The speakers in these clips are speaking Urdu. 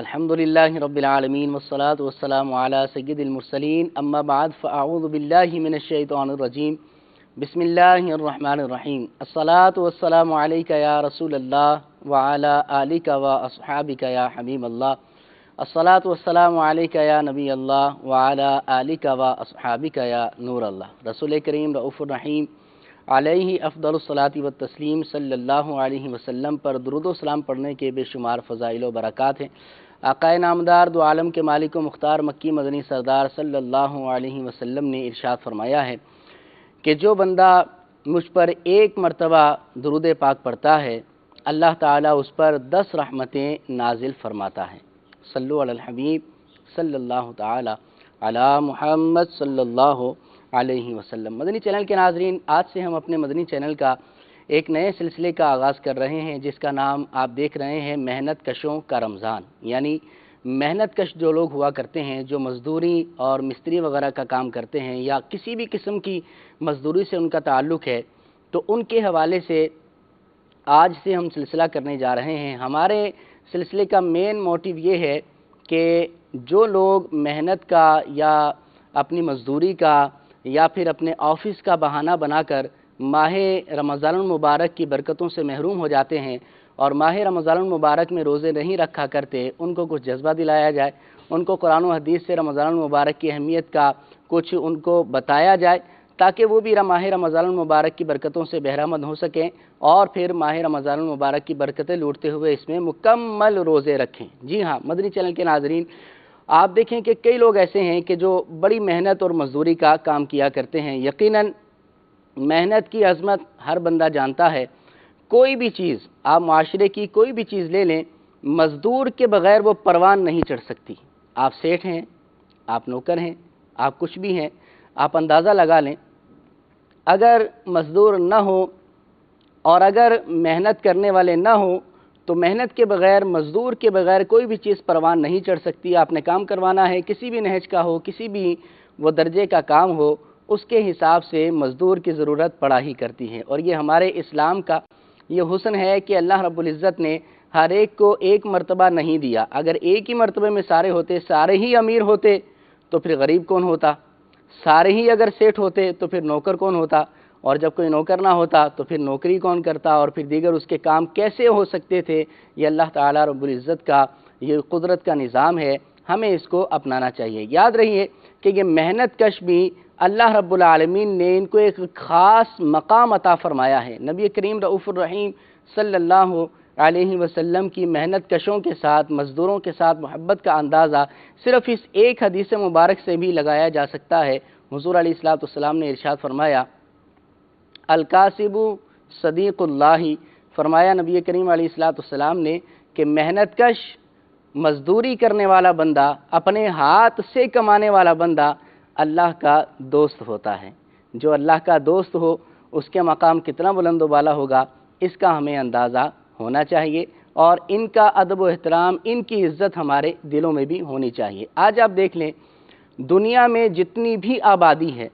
الحمدللہ رب العالمین والصلوۃ والسلام علی سید المرسلین اما بعد فاعوذ باللہ من الشیطان الرجیم بسم اللہ الرحمن الرحیم الصلاۃ والسلام علیک یا رسول اللہ وعلی آلک واصحابک یا حبیب اللہ الصلاۃ والسلام علیک یا نبی اللہ وعلی آلک واصحابک یا نور اللہ۔ رسول کریم رؤوف الرحیم علیہ افضل الصلاۃ والتسلیم صلی اللہ علیہ وسلم پر درود و سلام پڑھنے کے بے شمار فضائل و برکات ہیں۔ آقا نامدار دو عالم کے مالک و مختار مکی مدنی سردار صلی اللہ علیہ وسلم نے ارشاد فرمایا ہے کہ جو بندہ مجھ پر ایک مرتبہ درود پاک پڑھتا ہے اللہ تعالیٰ اس پر 10 رحمتیں نازل فرماتا ہے۔ صلوا علی الحبیب صلی اللہ تعالی علی محمد صلی اللہ علیہ وسلم۔ مدنی چینل کے ناظرین، آج سے ہم اپنے مدنی چینل کا ایک نئے سلسلے کا آغاز کر رہے ہیں جس کا نام آپ دیکھ رہے ہیں محنت کشوں کا رمضان، یعنی محنت کش جو لوگ ہوا کرتے ہیں، جو مزدوری اور مستری وغیرہ کا کام کرتے ہیں یا کسی بھی قسم کی مزدوری سے ان کا تعلق ہے، تو ان کے حوالے سے آج سے ہم سلسلہ کرنے جا رہے ہیں۔ ہمارے سلسلے کا مین موٹیو یہ ہے کہ جو لوگ محنت کا یا اپنی مزدوری کا یا پھر اپنے آفس کا بہانہ بنا کر ماہ رمضان المبارک کی برکتوں سے محروم ہو جاتے ہیں اور ماہ رمضان المبارک میں روزے نہیں رکھا کرتے، ان کو کچھ جذبہ دلایا جائے، ان کو قرآن و حدیث سے رمضان المبارک کی اہمیت کا کچھ ان کو بتایا جائے تاکہ وہ بھی ماہ رمضان المبارک کی برکتوں سے بہرامند ہو سکیں اور پھر ماہ رمضان المبارک کی برکتیں لوٹتے ہوئے اس میں مکمل روزے رکھیں۔ جی ہاں مدنی چینل کے ناظرین، آپ دیکھیں کہ کئی لوگ ایسے ہیں کہ جو بڑی محنت اور مزدوری کا کام کیا کرتے ہیں۔ یقیناً محنت کی عظمت ہر بندہ جانتا ہے۔ کوئی بھی چیز، آپ معاشرے کی کوئی بھی چیز لے لیں، مزدور کے بغیر وہ پروان نہیں چڑھ سکتی۔ آپ سیٹھ ہیں، آپ نوکر ہیں، آپ کچھ بھی ہیں، آپ اندازہ لگا لیں، اگر مزدور نہ ہو اور اگر محنت کرنے والے نہ ہوں تو محنت کے بغیر، مزدور کے بغیر کوئی بھی چیز پروان نہیں چڑھ سکتی۔ آپ نے کام کروانا ہے، کسی بھی نہج کا ہو، کسی بھی وہ درجے کا کام ہو، اس کے حساب سے مزدور کی ضرورت پڑا ہی کرتی ہے۔ اور یہ ہمارے اسلام کا یہ حسن ہے کہ اللہ رب العزت نے ہر ایک کو ایک مرتبہ نہیں دیا۔ اگر ایک ہی مرتبہ میں سارے ہوتے، سارے ہی امیر ہوتے تو پھر غریب کون ہوتا؟ سارے ہی اگر سیٹ ہوتے تو پھر نوکر کون ہوتا؟ اور جب کوئی نوکر نہ ہوتا تو پھر نوکری کون کرتا؟ اور پھر دیگر اس کے کام کیسے ہو سکتے تھے؟ یہ اللہ تعالیٰ رب العزت کا یہ قدرت کا نظام ہے، ہمیں اس کو اپنانا چاہیے۔ یاد رہیے کہ یہ محنت کش بھی اللہ رب العالمین نے ان کو ایک خاص مقام عطا فرمایا ہے۔ نبی کریم رؤوف الرحیم صلی اللہ علیہ وسلم کی محنت کشوں کے ساتھ، مزدوروں کے ساتھ محبت کا اندازہ صرف اس ایک حدیث مبارک سے بھی لگایا جا سکتا ہے۔ حضور علیہ السلام نے ارشاد فرمایا، الکاسب صدیق اللہ، فرمایا نبی کریم علیہ السلام نے کہ محنت کش، مزدوری کرنے والا بندہ، اپنے ہاتھ سے کمانے والا بندہ اللہ کا دوست ہوتا ہے۔ جو اللہ کا دوست ہو اس کے مقام کتنا بلند و بالا ہوگا، اس کا ہمیں اندازہ ہونا چاہیے اور ان کا ادب و احترام، ان کی عزت ہمارے دلوں میں بھی ہونی چاہیے۔ آج آپ دیکھ لیں دنیا میں جتنی بھی آبادی ہے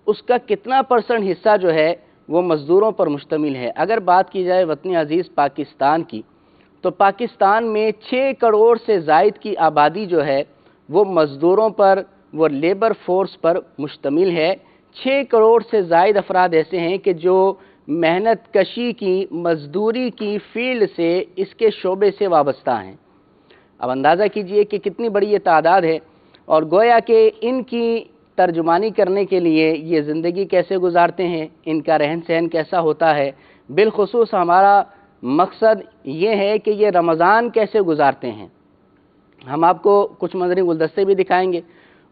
اس کا کتنا % حصہ جو ہے وہ مزدوروں پر مشتمل ہے۔ اگر بات کی جائے وطن عزیز پاکستان کی تو پاکستان میں 6 کروڑ سے زائد کی آبادی جو ہے وہ مزدوروں پر، وہ لیبر فورس پر مشتمل ہے۔ 6 کروڑ سے زائد افراد ایسے ہیں کہ جو محنت کشی کی، مزدوری کی فیلڈ سے، اس کے شعبے سے وابستہ ہیں۔ اب اندازہ کیجئے کہ کتنی بڑی یہ تعداد ہے اور گویا کہ ان کی ترجمانی کرنے کے لیے یہ زندگی کیسے گزارتے ہیں، ان کا رہن سہن کیسا ہوتا ہے، بالخصوص ہمارا مقصد یہ ہے کہ یہ رمضان کیسے گزارتے ہیں۔ ہم آپ کو کچھ مدنی گلدستے بھی دکھائیں گے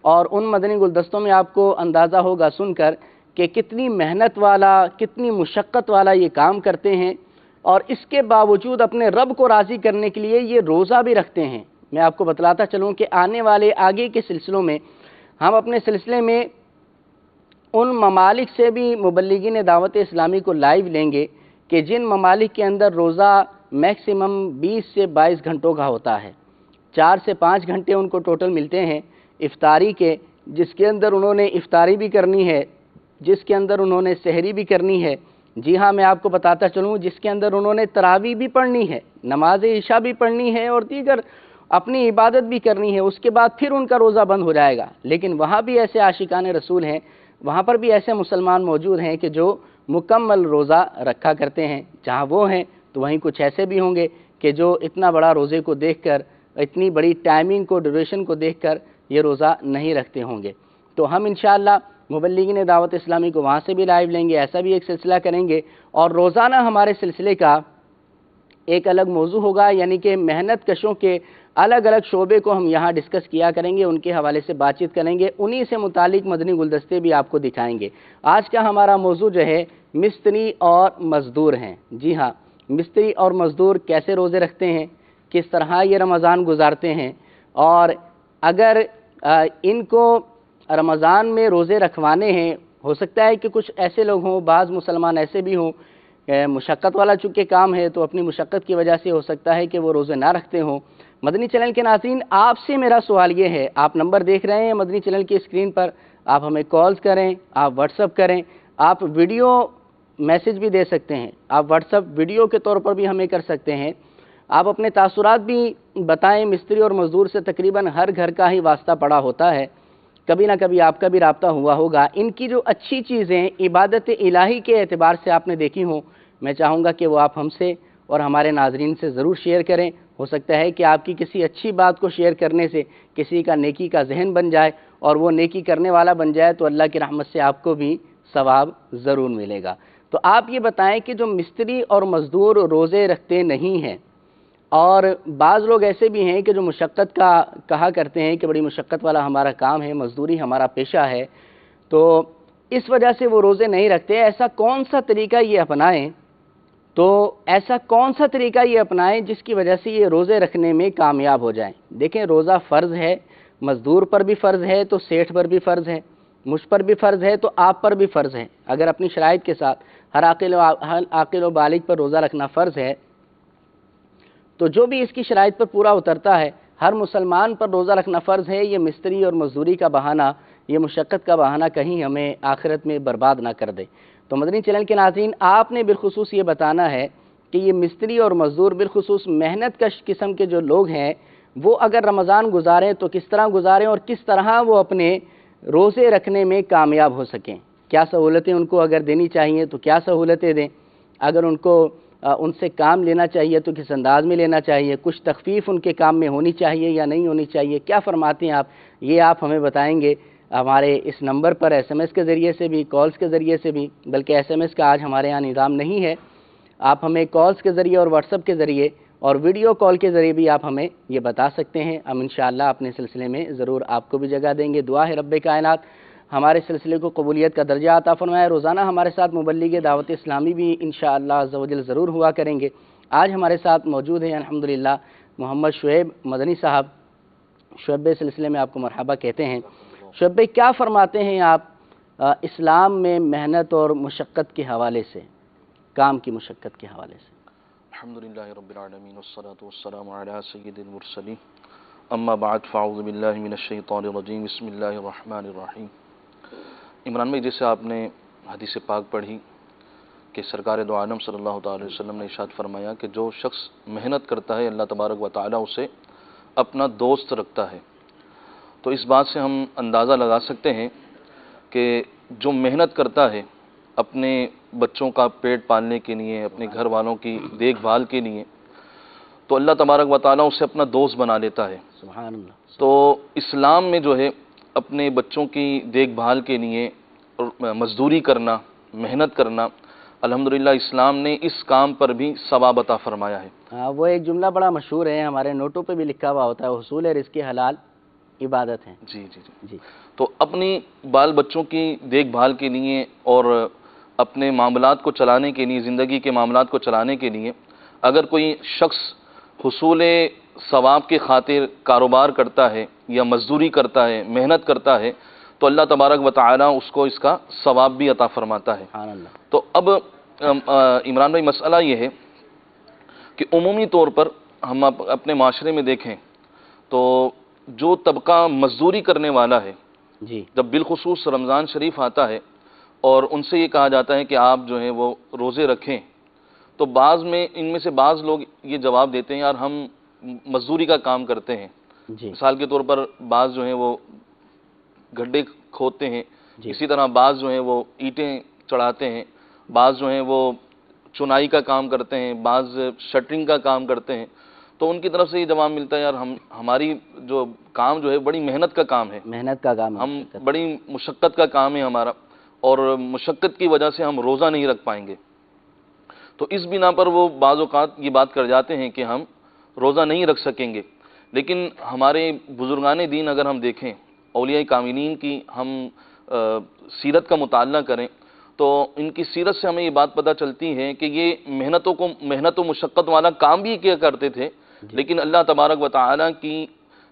اور ان مدنی گلدستوں میں آپ کو اندازہ ہوگا سن کر کہ کتنی محنت والا، کتنی مشقت والا یہ کام کرتے ہیں اور اس کے باوجود اپنے رب کو راضی کرنے کے لیے یہ روزہ بھی رکھتے ہیں۔ میں آپ کو بتلاتا چلوں کہ آنے والے آگے کے سلسلوں میں ہم اپنے سلسلے میں ان ممالک سے بھی مبلغین دعوت اسلامی کو لائیو لیں گے کہ جن ممالک کے اندر روزہ میکسیمم 20 سے 22 گھنٹوں کا ہوتا ہے، 4 سے 5 گھنٹے ان کو ٹوٹل ملتے ہیں افطاری کے، جس کے اندر انہوں نے افطاری بھی کرنی ہے، جس کے اندر انہوں نے سحری بھی کرنی ہے۔ جی ہاں میں آپ کو بتاتا چلوں جس کے اندر انہوں نے تراویح بھی پڑھنی ہے، نماز عشاء بھی پڑھنی ہے اور دیگر اپنی عبادت بھی کرنی ہے، اس کے بعد پھر ان کا روزہ بند ہو جائے گا۔ لیکن وہاں بھی ایسے عاشقان رسول ہیں، وہاں پر بھی ایسے مسلمان موجود ہیں کہ جو مکمل روزہ رکھا کرتے ہیں۔ جہاں وہ ہیں تو وہیں کچھ ایسے بھی ہوں گے کہ جو اتنا بڑا روزے کو دیکھ کر، اتنی بڑی ٹائمنگ کو، ڈیوریشن کو دیکھ کر یہ روزہ نہیں رکھتے ہوں گے۔ تو ہم انشاءاللہ مبلغین دعوت اسلامی کو وہاں سے بھی لائیو لیں گے، ایسا بھی ایک سلسلہ کریں گے، اور روزانہ ہمارے سلسلے کا ایک الگ موضوع ہوگا، یعنی کہ محنت کشوں کے الگ الگ شعبے کو ہم یہاں ڈسکس کیا کریں گے، ان کے حوالے سے بات چیت کریں گے، انہی سے متعلق مدنی گلدستے بھی آپ کو دکھائیں گے۔ آج کا ہمارا موضوع جو ہے مستری اور مزدور ہیں۔ جی ہاں، مستری اور مزدور کیسے روزے رکھتے ہیں، کس طرح یہ رمضان گزارتے ہیں، اور اگر ان کو رمضان میں روزے رکھوانے ہیں، ہو سکتا ہے کہ کچھ ایسے لوگ ہوں، بعض مسلمان ایسے بھی ہوں، مشقت والا چونکہ کام ہے تو اپنی مشقت کی وجہ سے ہو سکتا ہے کہ وہ روزے نہ رکھتے ہوں۔ مدنی چینل کے ناظرین، آپ سے میرا سوال یہ ہے، آپ نمبر دیکھ رہے ہیں مدنی چینل کی اسکرین پر، آپ ہمیں کالز کریں، آپ واٹس ایپ کریں، آپ ویڈیو میسج بھی دے سکتے ہیں، آپ واٹس ایپ ویڈیو کے طور پر بھی ہمیں کر سکتے ہیں، آپ اپنے تاثرات بھی بتائیں۔ مستری اور مزدور سے تقریباً ہر گھر کا ہی واسطہ پڑا ہوتا ہے، کبھی نہ کبھی آپ کا بھی رابطہ ہوا ہوگا۔ ان کی جو اچھی چیزیں عبادت الہی کے اعتبار سے آپ نے دیکھی ہوں، میں چاہوں گا کہ وہ آپ ہم سے اور ہمارے ناظرین سے ضرور شیئر کریں۔ ہو سکتا ہے کہ آپ کی کسی اچھی بات کو شیئر کرنے سے کسی کا نیکی کا ذہن بن جائے اور وہ نیکی کرنے والا بن جائے، تو اللہ کی رحمت سے آپ کو بھی ثواب ضرور ملے گا۔ تو آپ یہ بتائیں کہ جو مستری اور مزدور روزے رکھتے نہیں ہیں، اور بعض لوگ ایسے بھی ہیں کہ جو مشقت کا کہا کرتے ہیں کہ بڑی مشقت والا ہمارا کام ہے، مزدوری ہمارا پیشہ ہے، تو اس وجہ سے وہ روزے نہیں رکھتے، ایسا کون سا طریقہ یہ اپنائیں؟ تو ایسا کون سا طریقہ یہ اپنائیں جس کی وجہ سے یہ روزے رکھنے میں کامیاب ہو جائیں؟ دیکھیں، روزہ فرض ہے، مزدور پر بھی فرض ہے تو سیٹھ پر بھی فرض ہے، مجھ پر بھی فرض ہے تو آپ پر بھی فرض ہے۔ اگر اپنی شرائط کے ساتھ ہر عاقل و بالغ پر روزہ رکھنا فرض ہے، تو جو بھی اس کی شرائط پر پورا اترتا ہے، ہر مسلمان پر روزہ رکھنا فرض ہے۔ یہ مستری اور مزدوری کا بہانہ، یہ مشقت کا بہانہ کہیں ہمیں آخرت میں برباد نہ کر دے۔ تو مدنی چینل کے ناظرین، آپ نے بالخصوص یہ بتانا ہے کہ یہ مستری اور مزدور، بالخصوص محنت کش قسم کے جو لوگ ہیں، وہ اگر رمضان گزاریں تو کس طرح گزاریں، اور کس طرح وہ اپنے روزے رکھنے میں کامیاب ہو سکیں۔ کیا سہولتیں ان کو اگر دینی چاہیے تو کیا سہولتیں دیں، اگر ان کو ان سے کام لینا چاہیے تو کس انداز میں لینا چاہیے، کچھ تخفیف ان کے کام میں ہونی چاہیے یا نہیں ہونی چاہیے، کیا فرماتے ہیں آپ؟ یہ آپ ہمیں بتائیں گے ہمارے اس نمبر پر، ایس ایم ایس کے ذریعے سے بھی، کالز کے ذریعے سے بھی، بلکہ ایس ایم ایس کا آج ہمارے یہاں نظام نہیں ہے، آپ ہمیں کالز کے ذریعے اور واٹس ایپ کے ذریعے اور ویڈیو کال کے ذریعے بھی آپ ہمیں یہ بتا سکتے ہیں۔ ہم انشاءاللہ اپنے سلسلے میں ضرور آپ کو بھی جگہ دیں گے۔ دعا ہے رب کائنات ہمارے سلسلے کو قبولیت کا درجہ عطا فرمائے۔ روزانہ ہمارے ساتھ مبلغ دعوت اسلامی بھی انشاءاللہ عز و جل ضرور ہوا کریں گے۔ آج ہمارے ساتھ موجود ہیں الحمدللہ محمد شعیب مدنی صاحب۔ شعیب سلسلے میں آپ کو مرحبا کہتے ہیں۔ شعیب، کیا فرماتے ہیں آپ اسلام میں محنت اور مشقت کے حوالے سے، کام کی مشقت کے حوالے سے؟ الحمدللہ رب العالمین والصلو والسلام علی سید المرسلین، اما بعد فاعوذ باللہ من الشیطان الرجیم، بسم اللہ الرحمن الرحیم۔ عمران بھائی، جیسے آپ نے حدیث پاک پڑھی کہ سرکار دو عالم صلی اللہ تعالی وسلم نے ارشاد فرمایا کہ جو شخص محنت کرتا ہے اللہ تبارک و تعالی اسے اپنا دوست رکھتا ہے۔ تو اس بات سے ہم اندازہ لگا سکتے ہیں کہ جو محنت کرتا ہے اپنے بچوں کا پیٹ پالنے کے لیے، اپنے گھر والوں کی دیکھ بھال کے لیے، تو اللہ تبارک و تعالیٰ اسے اپنا دوست بنا لیتا ہے۔ سبحان اللہ۔ تو اسلام میں جو ہے اپنے بچوں کی دیکھ بھال کے لیے مزدوری کرنا، محنت کرنا، الحمدللہ اسلام نے اس کام پر بھی ثواب عطا فرمایا ہے۔ ہاں، وہ ایک جملہ بڑا مشہور ہے، ہمارے نوٹوں پہ بھی لکھا ہوا ہوتا ہے، حصول رزق حلال عبادت ہے۔ جی جی جی۔ تو اپنی بال بچوں کی دیکھ بھال کے لیے اور اپنے معاملات کو چلانے کے لیے، زندگی کے معاملات کو چلانے کے لیے اگر کوئی شخص حصول ثواب کی خاطر کاروبار کرتا ہے یا مزدوری کرتا ہے، محنت کرتا ہے، تو اللہ تبارک و تعالیٰ اس کو اس کا ثواب بھی عطا فرماتا ہے۔ تو اب عمران بھائی، مسئلہ یہ ہے کہ عمومی طور پر ہم اپنے معاشرے میں دیکھیں تو جو طبقہ مزدوری کرنے والا ہے، جب بالخصوص رمضان شریف آتا ہے اور ان سے یہ کہا جاتا ہے کہ آپ جو ہیں وہ روزے رکھیں، تو ان میں سے بعض لوگ یہ جواب دیتے ہیں، یار ہم مزدوری کا کام کرتے ہیں، مثال کے طور پر بعض جو ہیں وہ گڈھے کھودتے ہیں، اسی طرح بعض جو ہیں وہ اینٹیں چڑھاتے ہیں، بعض جو ہیں وہ چنائی کا کام کرتے ہیں، بعض شٹرنگ کا کام کرتے ہیں، تو ان کی طرف سے یہ جواب ملتا ہے یار ہماری جو کام جو ہے بڑی محنت کا کام ہے، محنت کا کام ہے، ہم بڑی مشقت کا کام ہے ہمارا، اور مشقت کی وجہ سے ہم روزہ نہیں رکھ پائیں گے. تو اس بنا پر وہ بعض اوقات یہ بات کر جاتے ہیں کہ ہم روزہ نہیں رکھ سکیں گے. لیکن ہمارے بزرگان دین اگر ہم دیکھیں، اولیاء کاملین کی ہم سیرت کا مطالعہ کریں تو ان کی سیرت سے ہمیں یہ بات پتہ چلتی ہے کہ یہ محنت و مشقت والا کام بھی کیا کرتے تھے، لیکن اللہ تبارک و تعالیٰ کی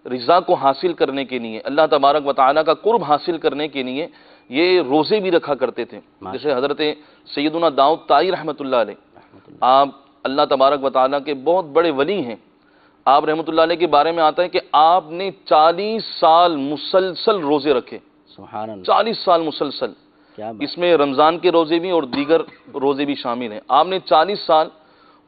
رضا کو حاصل کرنے کے لیے، اللہ تبارک و تعالیٰ کا قرب حاصل کرنے کے لیے یہ روزے بھی رکھا کرتے تھے. جیسے حضرت سیدنا داؤد طائی رحمۃ اللہ علیہ، آپ اللہ تبارک و تعالیٰ کے بہت بڑے ولی ہیں. آپ رحمۃ اللہ علیہ کے بارے میں آتا ہے کہ آپ نے 40 سال مسلسل روزے رکھے. سبحان اللہ، 40 سال مسلسل، اس میں رمضان کے روزے بھی اور دیگر روزے بھی شامل ہیں. آپ نے 40 سال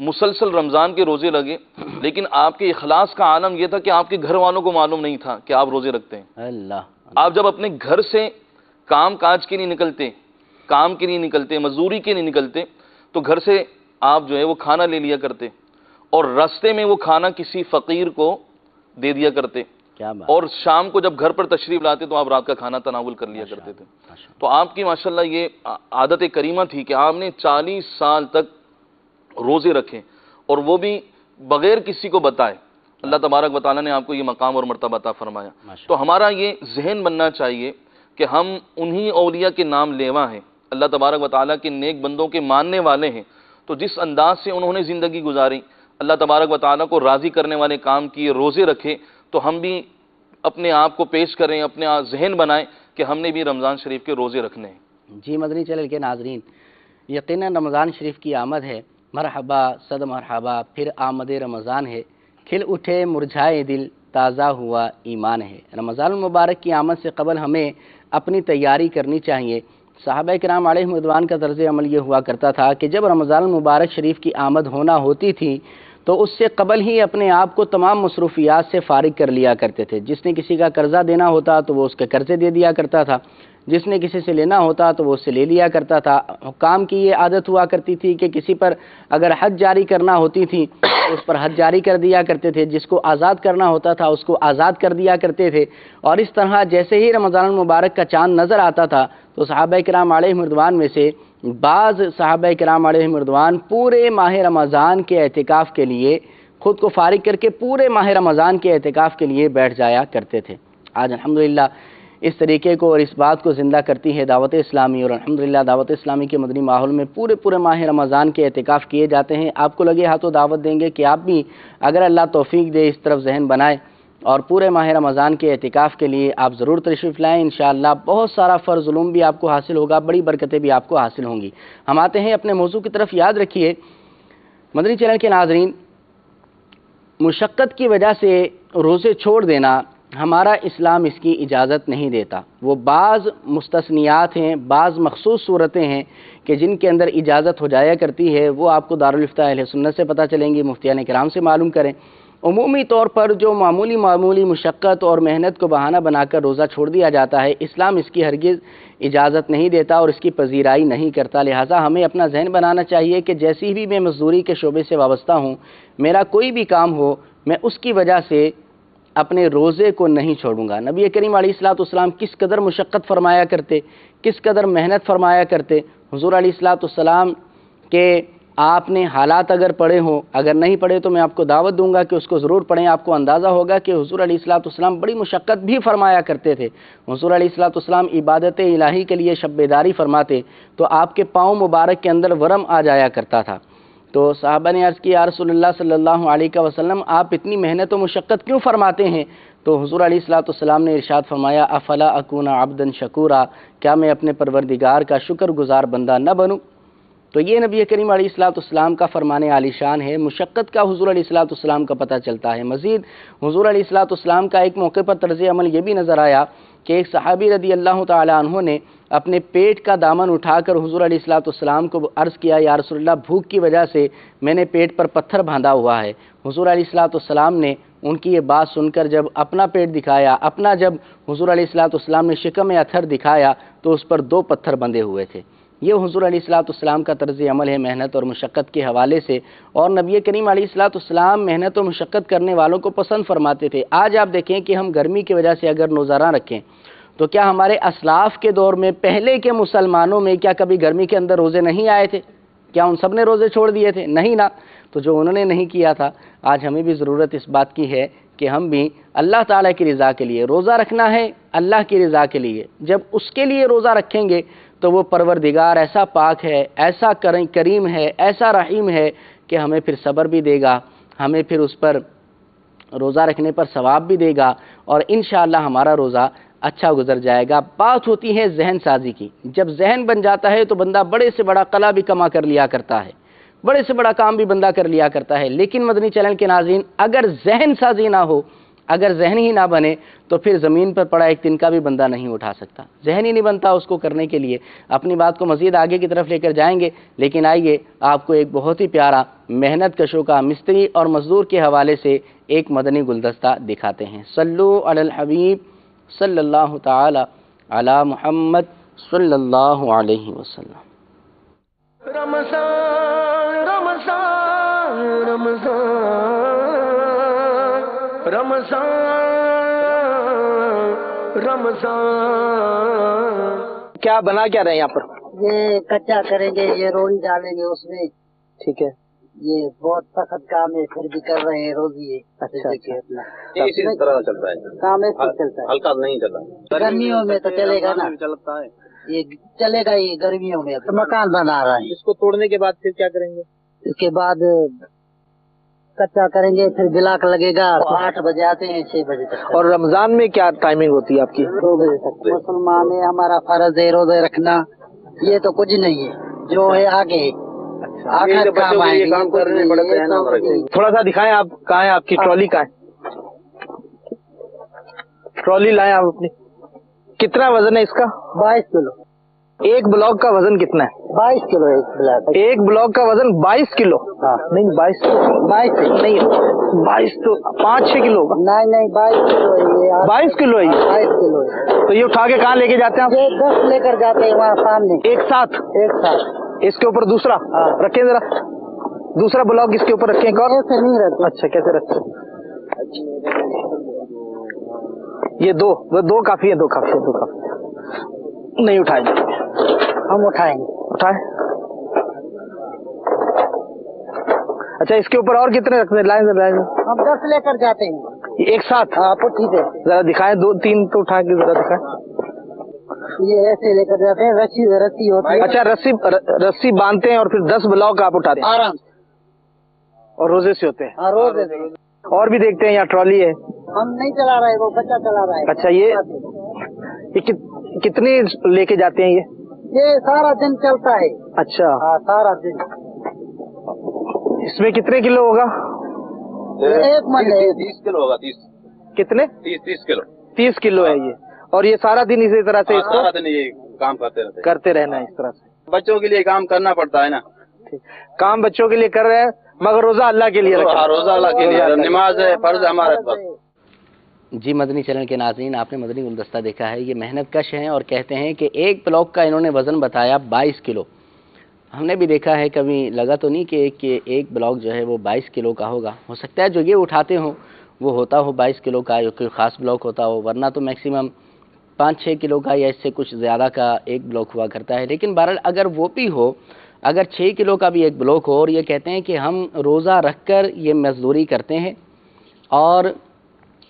مسلسل رمضان کے روزے لگے، لیکن آپ کے اخلاص کا عالم یہ تھا کہ آپ کے گھر والوں کو معلوم نہیں تھا کہ آپ روزے رکھتے ہیں. اللہ، آپ جب اپنے گھر سے کام کاج کے لیے نکلتے، کام کے لیے نکلتے، مزدوری کے لیے نکلتے، تو گھر سے آپ جو ہے وہ کھانا لے لیا کرتے، اور راستے میں وہ کھانا کسی فقیر کو دے دیا کرتے، اور شام کو جب گھر پر تشریف لاتے تو آپ رات کا کھانا تناول کر لیا کرتے تھے. تو آپ کی ماشاءاللہ یہ عادت کریمہ تھی کہ آپ نے 40 سال تک روزے رکھے، اور وہ بھی بغیر کسی کو بتائے. اللہ تبارک و تعالیٰ نے آپ کو یہ مقام اور مرتبہ عطا فرمایا. تو ہمارا یہ ذہن بننا چاہیے کہ ہم انہی اولیاء کے نام لیوا ہیں، اللہ تبارک و تعالیٰ کے نیک بندوں کے ماننے والے ہیں. تو جس انداز سے انہوں نے زندگی گزاری، اللہ تبارک و تعالیٰ کو راضی کرنے والے کام کیے، روزے رکھے، تو ہم بھی اپنے آپ کو پیش کریں، اپنے ذہن بنائیں کہ ہم نے بھی رمضان شریف کے روزے رکھنے ہیں. جی مدنی چینل کے ناظرین، یقیناً رمضان شریف کی آمد ہے. مرحبا صد مرحبا، پھر آمد رمضان ہے، کھل اٹھے مرجھائے دل، تازہ ہوا ایمان ہے. رمضان المبارک کی آمد سے قبل ہمیں اپنی تیاری کرنی چاہیے. صحابہ کرام علیہ رضوان کا طرز عمل یہ ہوا کرتا تھا کہ جب رمضان المبارک شریف کی آمد ہونا ہوتی تھی تو اس سے قبل ہی اپنے آپ کو تمام مصروفیات سے فارغ کر لیا کرتے تھے. جس نے کسی کا قرضہ دینا ہوتا تو وہ اس کے قرضے دے دیا کرتا تھا، جس نے کسی سے لینا ہوتا تو وہ اس سے لے لیا کرتا تھا. حکام کی یہ عادت ہوا کرتی تھی کہ کسی پر اگر حد جاری کرنا ہوتی تھی تو اس پر حد جاری کر دیا کرتے تھے، جس کو آزاد کرنا ہوتا تھا اس کو آزاد کر دیا کرتے تھے. اور اس طرح جیسے ہی رمضان المبارک کا چاند نظر آتا تھا تو صحابہ کرام علیہ رضوان میں سے بعض صحابہ کرام علیہ رضوان پورے ماہ رمضان کے اعتکاف کے لیے خود کو فارغ کر کے پورے ماہ رمضان کے اعتکاف کے لیے بیٹھ جایا کرتے تھے. آج الحمدللہ اس طریقے کو اور اس بات کو زندہ کرتی ہے دعوت اسلامی، اور الحمدللہ دعوت اسلامی کے مدنی ماحول میں پورے ماہ رمضان کے اعتکاف کیے جاتے ہیں. آپ کو لگے ہاتھوں دعوت دیں گے کہ آپ بھی اگر اللہ توفیق دے اس طرف ذہن بنائے اور پورے ماہ رمضان کے اعتکاف کے لیے آپ ضرور تشریف لائیں. انشاءاللہ بہت سارا فرض علوم بھی آپ کو حاصل ہوگا، بڑی برکتیں بھی آپ کو حاصل ہوں گی. ہم آتے ہیں اپنے موضوع کی طرف. یاد رکھیے مدنی چینل کے ناظرین، مشقت کی وجہ سے روزے چھوڑ دینا ہمارا اسلام اس کی اجازت نہیں دیتا. وہ بعض مستثنیات ہیں، بعض مخصوص صورتیں ہیں کہ جن کے اندر اجازت ہو جایا کرتی ہے. وہ آپ کو دارالفتہ اہل سنت سے پتہ چلیں گی، مفتیان کرام سے معلوم کریں. عمومی طور پر جو معمولی مشقت اور محنت کو بہانہ بنا کر روزہ چھوڑ دیا جاتا ہے، اسلام اس کی ہرگز اجازت نہیں دیتا اور اس کی پذیرائی نہیں کرتا. لہٰذا ہمیں اپنا ذہن بنانا چاہیے کہ جیسی بھی میں مزدوری کے شعبے سے وابستہ ہوں، میرا کوئی بھی کام ہو، میں اس کی وجہ سے اپنے روزے کو نہیں چھوڑوں گا. نبی کریم علیہ الصلوۃ والسلام کس قدر مشقت فرمایا کرتے، کس قدر محنت فرمایا کرتے. حضور علیہ الصلوۃ والسلام کے آپ نے حالات اگر پڑھے ہوں، اگر نہیں پڑھے تو میں آپ کو دعوت دوں گا کہ اس کو ضرور پڑھیں. آپ کو اندازہ ہوگا کہ حضور علیہ الصلوۃ والسلام بڑی مشقت بھی فرمایا کرتے تھے. حضور علیہ الصلوۃ والسلام عبادت الہی کے لیے شب بیداری فرماتے تو آپ کے پاؤں مبارک کے اندر ورم آ جایا کرتا تھا. تو صحابہ نے عرض کی یا رسول اللہ صلی اللہ علیہ وسلم، آپ اتنی محنت و مشقت کیوں فرماتے ہیں؟ تو حضور علیہ الصلوۃ والسلام نے ارشاد فرمایا افلا اکون عبدا شکورا، کیا میں اپنے پروردگار کا شکر گزار بندہ نہ بنوں؟ تو یہ نبی کریم علیہ الصلوۃ والسلام کا فرمان عالی شان ہے. مشقت کا حضور علیہ الصلوۃ والسلام کا پتہ چلتا ہے. مزید حضور علیہ الصلوۃ والسلام کا ایک موقع پر طرز عمل یہ بھی نظر آیا کہ ایک صحابی رضی اللہ تعالیٰ عنہ نے اپنے پیٹ کا دامن اٹھا کر حضور علیہ السلام کو عرض کیا، یا رسول اللہ بھوک کی وجہ سے میں نے پیٹ پر پتھر باندھا ہوا ہے۔ حضور علیہ السلام نے ان کی یہ بات سن کر جب اپنا پیٹ دکھایا، جب حضور علیہ السلام نے شکم اتھر دکھایا تو اس پر 2 پتھر بندھے ہوئے تھے۔ یہ حضور علیہ السلام کا طرز عمل ہے محنت اور مشقت کے حوالے سے، اور نبی کریم علیہ السلام محنت اور مشقت کرنے والوں کو پسند فرماتے تھے۔ آج آپ دیکھیں کہ ہم گرمی کی وجہ سے اگر روزہ رکھیں تو کیا ہمارے اسلاف کے دور میں پہلے کے مسلمانوں میں کیا کبھی گرمی کے اندر روزے نہیں آئے تھے؟ کیا ان سب نے روزے چھوڑ دیے تھے؟ نہیں نا۔ تو جو انہوں نے نہیں کیا تھا، آج ہمیں بھی ضرورت اس بات کی ہے کہ ہم بھی اللہ تعالیٰ کی رضا کے لیے روزہ رکھنا ہے، اللہ کی رضا کے لیے۔ جب اس کے لیے روزہ رکھیں گے تو وہ پروردگار ایسا پاک ہے، ایسا کریم ہے، ایسا رحیم ہے کہ ہمیں پھر صبر بھی دے گا، ہمیں پھر اس پر روزہ رکھنے پر ثواب بھی دے گا، اور انشاءاللہ ہمارا روزہ اچھا گزر جائے گا۔ بات ہوتی ہے ذہن سازی کی۔ جب ذہن بن جاتا ہے تو بندہ بڑے سے بڑا قلعہ بھی کما کر لیا کرتا ہے، بڑے سے بڑا کام بھی بندہ کر لیا کرتا ہے۔ لیکن مدنی چینل کے ناظرین، اگر ذہن سازی نہ ہو، اگر ذہن ہی نہ بنے تو پھر زمین پر پڑا ایک تنکا بھی بندہ نہیں اٹھا سکتا۔ ذہن ہی نہیں بنتا اس کو کرنے کے لیے۔ اپنی بات کو مزید آگے کی طرف لے کر جائیں گے، لیکن آئیے آپ کو ایک بہت ہی پیارا محنت کشوں کا مستری اور مزدور کے حوالے سے ایک مدنی گلدستہ دکھاتے ہیں۔ صلوا علی الحبیب صلی اللہ تعالی علی محمد صلی اللہ علیہ وسلم۔ رمضان رمضان رمضان رمضان رمضان۔ کیا بنا کیا رہے ہیں یہاں پر؟ یہ کچا کریں گے، یہ روڑی ڈالیں گے اس میں۔ ٹھیک ہے، یہ بہت سخت کام ہے، پھر بھی کر رہے ہیں روزی ہے۔ اچھا اسی طرح چلتا ہے، کام ایسے چلتا ہے۔ ہلکا نہیں چلتا۔ گرمیوں میں تو چلے گا نا، چلتا ہے، یہ چلے گا ہی گرمیوں میں۔ مکان بنا رہا ہے، اس کو توڑنے کے بعد پھر کیا کریں گے؟ اس کے بعد کچا کریں گے، پھر بلاک لگے گا۔ 8 بجے آتے ہیں، 6 بجے تک۔ اور رمضان میں کیا ٹائمنگ ہوتی ہے آپ کی؟ 2 بجے تک۔ مسلمان ہے، ہمارا فرض ہے روزے رکھنا، یہ تو کچھ نہیں ہے، جو ہے آگے آخر کام آئیں گے۔ کام کرنے پڑتے ہیں نا۔ تھوڑا سا دکھائیں، آپ کہاں ہے؟ آپ کی ٹرالی کہاں ہے؟ ٹرالی لائیں آپ اپنی۔ کتنا وزن ہے اس کا؟ 22 کلو۔ ایک بلاک کا وزن کتنا ہے؟ 22 کلو ایک بلاک۔ ایک بلاک کا وزن 22 کلو؟ ہاں۔ نہیں 22 نہیں، 22 تو 5-6 کلو ہوگا۔ نہیں 22 کلو ہے یہ۔ 22 کلو ہے یہ؟ 22 کلو ہے۔ تو یہ اٹھا کے کہاں لے کے جاتے ہیں آپ؟ یہ 10 لے کر جاتے ہیں وہاں سامنے ایک ساتھ؟ ایک ساتھ۔ اس کے اوپر دوسرا رکھیں، ذرا دوسرا بلاک اس کے اوپر رکھیں۔ ایک اور؟ ایسے نہیں رہتے۔ اچھا، کیسے رکھتے؟ یہ دو کافی ہے، دو کافی ہے، دو کافی ہے۔ نہیں اٹھائیں گے، ہم اٹھائیں گے۔ اٹھائیں۔ اچھا، اس کے اوپر اور کتنے رکھتے ہیں؟ لائن لائن ہم 10 لے کر جاتے ہیں ایک ساتھ؟ ہاں پٹھی سے۔ ذرا دکھائیں، 2-3 تو اٹھا کے ذرا دکھائیں۔ یہ ایسے لے کر جاتے ہیں، رسی ہوتی ہے۔ اچھا، رسی باندھتے ہیں اور پھر 10 بلاک آپ اٹھاتے ہیں آرام سے، اور روزے سے ہوتے ہیں؟ ہاں روزے سے۔ اور بھی دیکھتے ہیں، یہاں ٹرالی ہے۔ ہم نہیں چلا رہے، وہ بچہ چلا رہا ہے۔ اچھا، یہ کتنی لے کے جاتے ہیں یہ سارا دن چلتا ہے۔ اچھا، ہاں سارا دن۔ اس میں کتنے کلو ہوگا؟ ایک من ہے۔ 30 کلو ہوگا۔ 30 کتنے؟ 30 کلو۔ 30 کلو ہے یہ، اور یہ سارا دن اسی طرح سے اس کو سارا دن یہ کام کرتے رہنا ہے اس طرح سے؟ بچوں کے لیے کام کرنا پڑتا ہے نا۔ کام بچوں کے لیے کر رہے ہیں، مگر روزہ اللہ کے لیے رکھا ہے۔ روزہ اللہ کے لیے، نماز ہے، فرض ہے ہمارے پاس۔ جی مدنی چینل کے ناظرین، آپ نے مدنی گلدستہ دیکھا ہے۔ یہ محنت کش ہیں اور کہتے ہیں کہ ایک بلاک کا انہوں نے وزن بتایا 22 کلو۔ ہم نے بھی دیکھا ہے، کبھی لگا تو نہیں کہ ایک بلاک جو ہے وہ 22 کلو کا ہوگا۔ ہو سکتا ہے جو یہ اٹھاتے ہوں وہ ہوتا ہو 22 کلو کا، یا کوئی خاص بلاک ہوتا ہو، ورنہ تو میکسیمم 5-6 کلو کا یا اس سے کچھ زیادہ کا ایک بلاک ہوا کرتا ہے۔ لیکن بہرحال اگر وہ بھی ہو، اگر 6 کلو کا بھی ایک بلاک ہو، اور یہ کہتے ہیں کہ ہم روزہ رکھ کر یہ مزدوری کرتے ہیں اور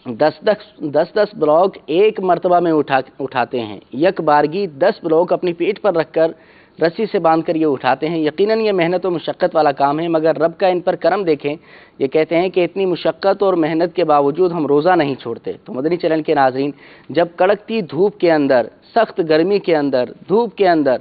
10 بلاک ایک مرتبہ میں اٹھاتے ہیں، یک بارگی 10 بلاک اپنی پیٹھ پر رکھ کر رسی سے باندھ کر یہ اٹھاتے ہیں۔ یقیناً یہ محنت و مشقت والا کام ہے، مگر رب کا ان پر کرم دیکھیں۔ یہ کہتے ہیں کہ اتنی مشقت اور محنت کے باوجود ہم روزہ نہیں چھوڑتے۔ تو مدنی چینل کے ناظرین، جب کڑکتی دھوپ کے اندر، سخت گرمی کے اندر، دھوپ کے اندر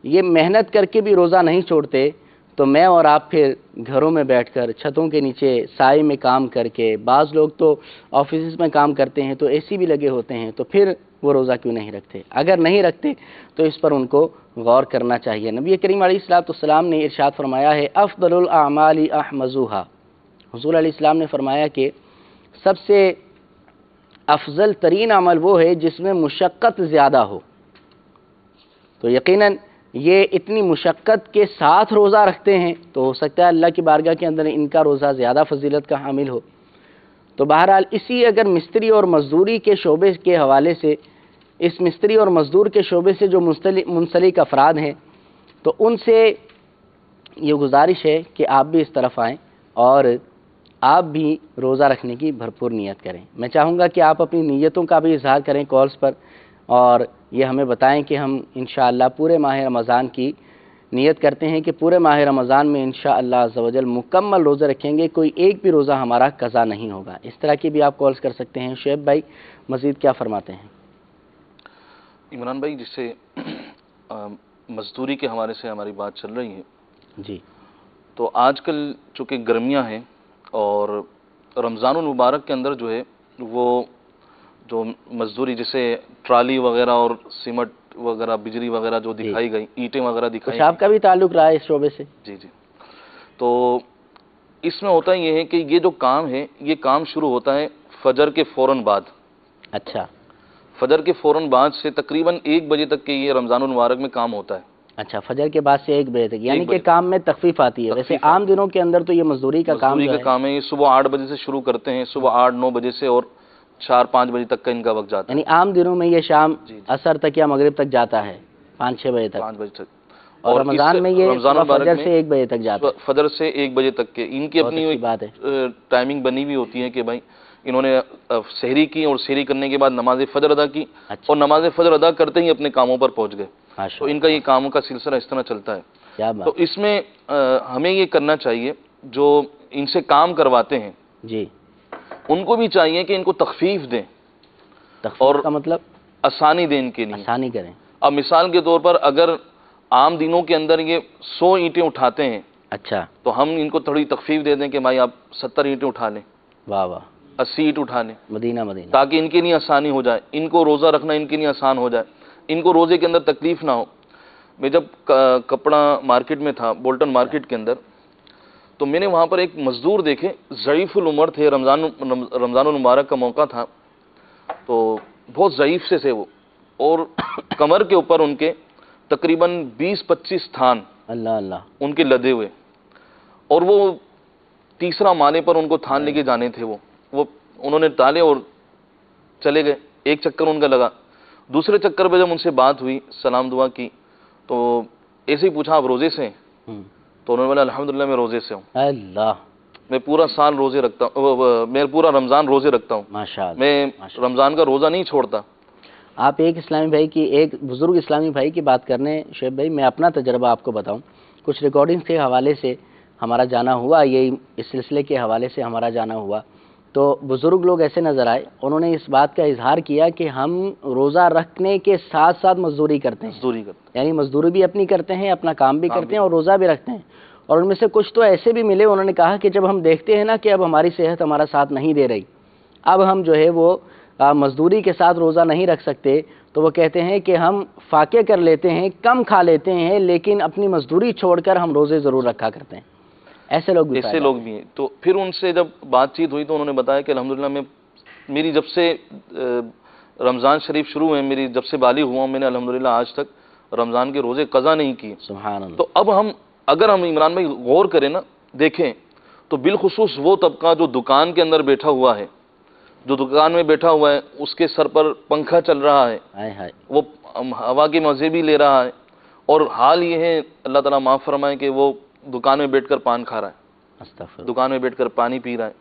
یہ محنت کر کے بھی روزہ نہیں چھوڑتے، تو میں اور آپ پھر گھروں میں بیٹھ کر چھتوں کے نیچے سائے میں کام کر کے، بعض لوگ تو آفیسز میں کام کرتے ہیں تو اے سی بھی لگے ہوتے ہیں، تو پھر وہ روزہ کیوں نہیں رکھتے؟ اگر نہیں رکھتے تو اس پر ان کو غور کرنا چاہیے۔ نبی کریم علیہ السلام نے ارشاد فرمایا ہے افضل الاعمال احمزوها، حضور علیہ السلام نے فرمایا کہ سب سے افضل ترین عمل وہ ہے جس میں مشقت زیادہ ہو۔ تو یقیناً یہ اتنی مشقت کے ساتھ روزہ رکھتے ہیں تو ہو سکتا ہے اللہ کی بارگاہ کے اندر ان کا روزہ زیادہ فضیلت کا حامل ہو۔ تو بہرحال اسی اگر مستری اور مزدوری کے شعبے کے حوالے سے، اس مستری اور مزدور کے شعبے سے جو منسلک افراد ہیں، تو ان سے یہ گزارش ہے کہ آپ بھی اس طرف آئیں اور آپ بھی روزہ رکھنے کی بھرپور نیت کریں۔ میں چاہوں گا کہ آپ اپنی نیتوں کا بھی اظہار کریں کالز پر، اور یہ ہمیں بتائیں کہ ہم انشاءاللہ پورے ماہ رمضان کی نیت کرتے ہیں کہ پورے ماہ رمضان میں انشاءاللہ عز و جل مکمل روزے رکھیں گے، کوئی ایک بھی روزہ ہمارا قضا نہیں ہوگا۔ اس طرح کی بھی آپ کالز کر سکتے ہیں۔ شعیب بھائی مزید کیا فرماتے ہیں؟ عمران بھائی، جس سے مزدوری کے حوالے سے ہماری بات چل رہی ہے، جی، تو آج کل چونکہ گرمیاں ہیں اور رمضان المبارک کے اندر جو ہے وہ جو مزدوری جیسے ٹرالی وغیرہ اور سیمٹ وغیرہ، بجلی وغیرہ جو دکھائی گئی، اینٹیں وغیرہ دکھائی کچھ آپ کا بھی تعلق رہا ہے اس شعبے سے؟ جی جی، تو اس میں ہوتا یہ ہے کہ یہ جو کام ہے یہ کام شروع ہوتا ہے فجر کے فوراً بعد۔ اچھا، فجر کے فوراً بعد سے تقریباً 1 بجے تک کے یہ رمضان المبارک میں کام ہوتا ہے۔ اچھا، فجر کے بعد سے 1 بجے تک، یعنی 1 کہ بجے کام میں تخفیف آتی ہے۔ ویسے عام دنوں کے اندر تو یہ مزدوری کا کام مزدوری جو کا ہے کام ہے، یہ صبح 8 بجے سے شروع کرتے ہیں، صبح 8-9 بجے سے، اور 4-5 بجے تک کا ان کا وقت جاتا ہے۔ یعنی عام دنوں میں یہ شام جی، عصر تک یا مغرب تک جاتا ہے، 5-6 بجے تک، 5 بجے تک، اور رمضان میں یہ رمضان صبح المبارک فجر میں سے 1 بجے تک جاتا ہے۔ فجر سے 1 بجے تک کے ان کی بہت اپنی اچھی بات ہے۔ ٹائمنگ بنی ہوئی ہوتی ہے کہ بھائی انہوں نے سحری کی، اور سحری کرنے کے بعد نماز فجر ادا کی، اچھا، اور نماز فجر ادا کرتے ہی اپنے کاموں پر پہنچ گئے۔ تو ماشاء ان کا یہ کاموں کا سلسلہ اس طرح چلتا ہے۔ کیا تو بات، اس میں ہمیں یہ کرنا چاہیے، جو ان سے کام کرواتے ہیں جی، ان کو بھی چاہیے کہ ان کو تخفیف دیں، تخفیف کا مطلب آسانی دیں ان کے لیے۔ آسانی کریں۔ اب مثال کے طور پر اگر عام دنوں کے اندر یہ 100 اینٹیں اٹھاتے ہیں، اچھا، تو ہم ان کو تھوڑی تخفیف دے دیں کہ بھائی آپ 70 اینٹیں اٹھا لیں، واہ واہ، 80 اینٹ اٹھا لیں، مدینہ مدینہ، تاکہ ان کے لیے آسانی ہو جائے، ان کو روزہ رکھنا ان کے لیے آسان ہو جائے، ان کو روزے کے اندر تکلیف نہ ہو۔ میں جب کپڑا مارکیٹ میں تھا، بولٹن مارکیٹ کے اندر، تو میں نے وہاں پر ایک مزدور دیکھے، ضعیف العمر تھے، رمضان المبارک کا موقع تھا، تو بہت ضعیف سے تھے وہ، اور کمر کے اوپر ان کے تقریباً 20-25 تھان اللہ اللہ، ان کے لدے ہوئے، اور وہ تیسرا مالے پر ان کو تھان لے کے جانے تھے، وہ انہوں نے ڈالے اور چلے گئے۔ ایک چکر ان کا لگا، دوسرے چکر پہ جب ان سے بات ہوئی، سلام دعا کی، تو ایسے ہی پوچھا آپ روزے سے ہیں؟ تو انہوں نے بولا الحمدللہ میں روزے سے ہوں، اللہ، میں پورا سال روزے رکھتا ہوں، میں پورا رمضان روزے رکھتا ہوں، ماشاء اللہ، میں رمضان کا روزہ نہیں چھوڑتا۔ آپ ایک اسلامی بھائی کی، ایک بزرگ اسلامی بھائی کی بات کرنے شعیب بھائی، میں اپنا تجربہ آپ کو بتاؤں۔ کچھ ریکارڈنگ کے حوالے سے ہمارا جانا ہوا، یہی اس سلسلے کے حوالے سے ہمارا جانا ہوا، تو بزرگ لوگ ایسے نظر آئے، انہوں نے اس بات کا اظہار کیا کہ ہم روزہ رکھنے کے ساتھ ساتھ مزدوری کرتے ہیں، یعنی مزدوری بھی اپنی کرتے ہیں، اپنا کام بھی کرتے ہیں اور روزہ بھی رکھتے ہیں۔ اور ان میں سے کچھ تو ایسے بھی ملے، انہوں نے کہا کہ جب ہم دیکھتے ہیں نا کہ اب ہماری صحت ہمارا ساتھ نہیں دے رہی، اب ہم جو ہے وہ مزدوری کے ساتھ روزہ نہیں رکھ سکتے، تو وہ کہتے ہیں کہ ہم فاقے کر لیتے ہیں، کم کھا لیتے ہیں، لیکن اپنی مزدوری چھوڑ کر ہم روزے ضرور رکھا کرتے ہیں۔ ایسے لوگ بھی ہیں۔ تو پھر ان سے جب بات چیت ہوئی تو انہوں نے بتایا کہ الحمدللہ میری جب سے رمضان شریف شروع ہوئے، میری جب سے بالغ ہوا ہوں، میں نے الحمدللہ آج تک رمضان کے روزے قضا نہیں کیے۔ سبحان اللہ۔ تو اب اگر ہم عمران بھائی غور کریں نا، دیکھیں تو بالخصوص وہ طبقہ جو دکان کے اندر بیٹھا ہوا ہے، جو دکان میں بیٹھا ہوا ہے، اس کے سر پر پنکھا چل رہا ہے، وہ ہوا کے مزے بھی لے رہا ہے، اور حال یہ ہے اللہ تعالیٰ معاف فرمائے کہ وہ دکان میں بیٹھ کر پان کھا رہا ہے، دکان میں بیٹھ کر پانی پی رہا ہے۔